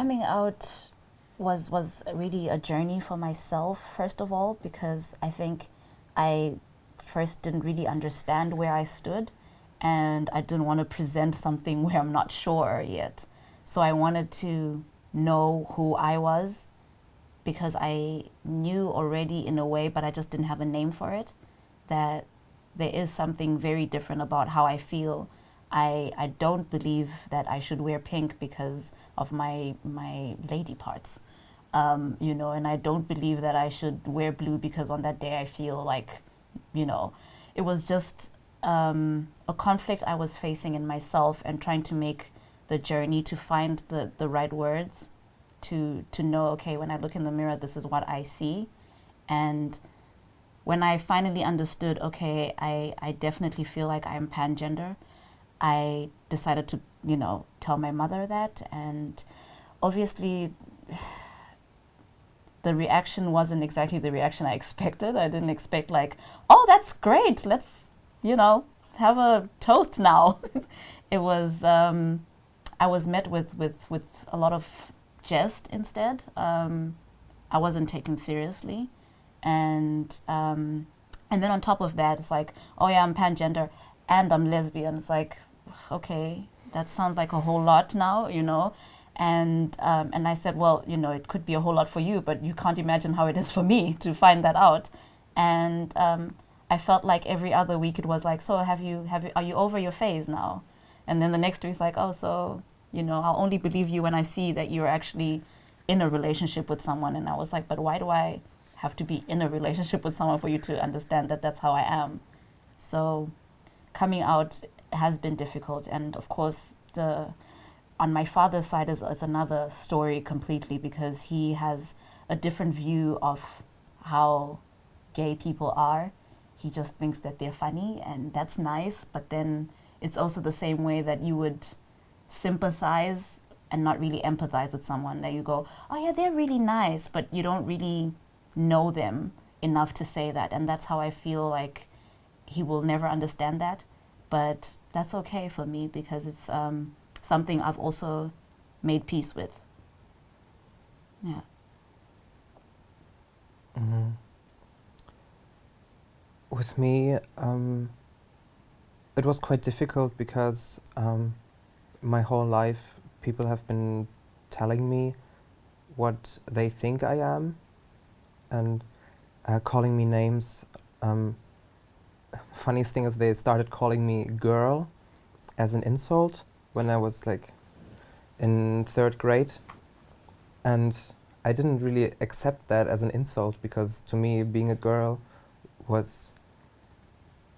coming out was really a journey for myself, first of all, because I think I first didn't really understand where I stood, and I didn't want to present something where I'm not sure yet. So I wanted to know who I was, because I knew already in a way, but I just didn't have a name for it, that there is something very different about how I feel. I don't believe that I should wear pink because of my lady parts, and I don't believe that I should wear blue because on that day I feel like, it was just a conflict I was facing in myself and trying to make the journey to find the right words to know, okay, when I look in the mirror, this is what I see. And when I finally understood, okay, I definitely feel like I'm pangender, I decided to, tell my mother that. And obviously, the reaction wasn't exactly the reaction I expected. I didn't expect like, oh, that's great, let's, have a toast now. It was, I was met with a lot of jest instead. I wasn't taken seriously. And then on top of that, it's like, oh yeah, I'm pangender and I'm lesbian. It's like, okay, that sounds like a whole lot now, And I said, well, it could be a whole lot for you, but you can't imagine how it is for me to find that out. And I felt like every other week it was like, so are you over your phase now? And then the next week it's like, oh, so, I'll only believe you when I see that you're actually in a relationship with someone. And I was like, but why do I have to be in a relationship with someone for you to understand that that's how I am? So coming out has been difficult. And of course, on my father's side is another story completely, because he has a different view of how gay people are. He just thinks that they're funny, and that's nice, but then it's also the same way that you would sympathize and not really empathize with someone, that you go, oh yeah, they're really nice, but you don't really know them enough to say that. And that's how I feel like he will never understand that, but that's okay for me, because it's something I've also made peace with. Yeah. Mm-hmm. With me, it was quite difficult because my whole life people have been telling me what they think I am and calling me names. Funniest thing is they started calling me girl as an insult when I was like in 3rd grade, and I didn't really accept that as an insult, because to me being a girl was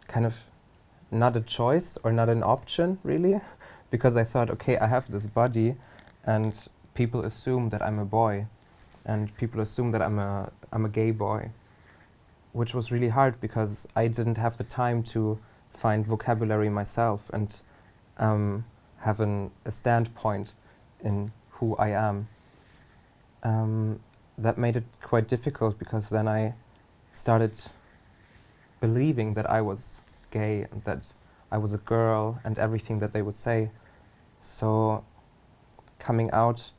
kind of not a choice or not an option really, because I thought, okay, I have this body and people assume that I'm a boy and people assume that I'm a gay boy, which was really hard because I didn't have the time to find vocabulary myself and have a standpoint in who I am. That made it quite difficult, because then I started believing that I was gay and that I was a girl and everything that they would say. So coming out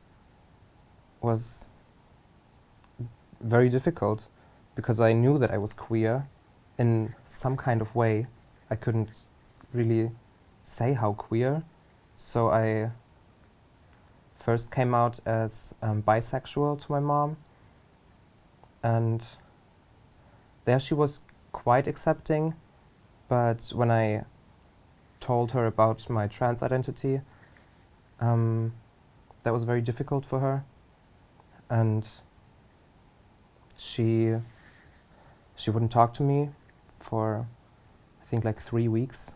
was very difficult, because I knew that I was queer in some kind of way. I couldn't really say how queer, so I first came out as bisexual to my mom, and there she was quite accepting, but when I told her about my trans identity, that was very difficult for her, and she wouldn't talk to me for I think like 3 weeks.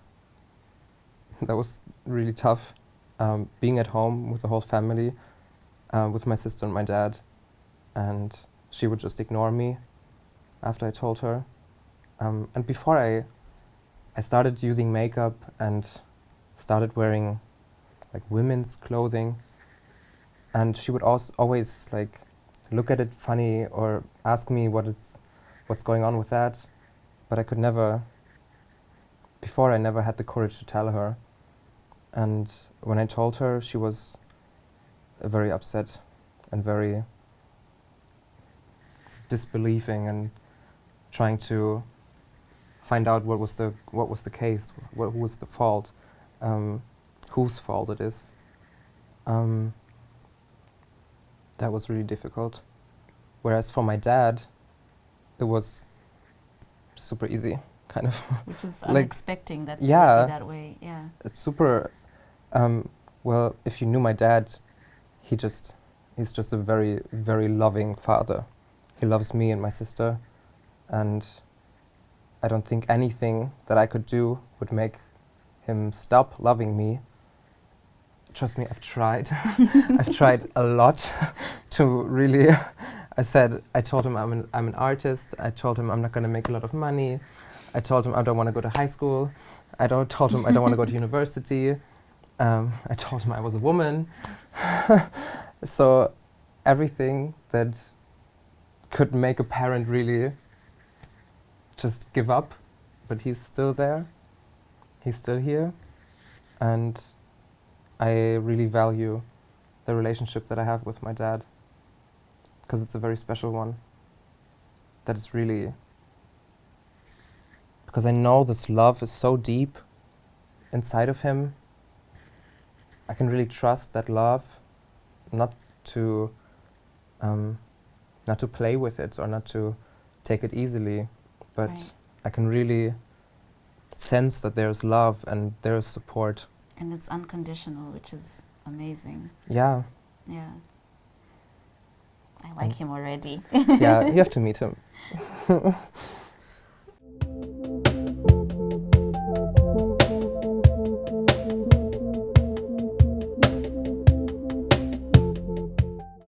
That was really tough, being at home with the whole family, with my sister and my dad, and she would just ignore me after I told her. And before I started using makeup and started wearing like women's clothing, and she would always like look at it funny or ask me what's going on with that, but I could never. Before I never had the courage to tell her, and when I told her, she was very upset and very disbelieving and trying to find out what was the case, who was the fault, whose fault it is. That was really difficult. Whereas for my dad, it was super easy, kind of. Which is like, unexpecting that yeah, it would be that way. Yeah. It's super. Well, if you knew my dad, he's just a very, very loving father. He loves me and my sister, and I don't think anything that I could do would make him stop loving me. Trust me, I've tried. I've tried a lot to really. I told him I'm an artist. I told him I'm not going to make a lot of money. I told him I don't want to go to high school. Told him I don't want to go to university. I told him I was a woman. So everything that could make a parent really just give up, but he's still there. He's still here, and I really value the relationship that I have with my dad, because it's a very special one. That is really, because I know this love is so deep inside of him. I can really trust that love, not to play with it or not to take it easily, but Right. I can really sense that there's love and there's support. And it's unconditional, which is amazing. Yeah. Yeah. I like him already. Yeah, you have to meet him.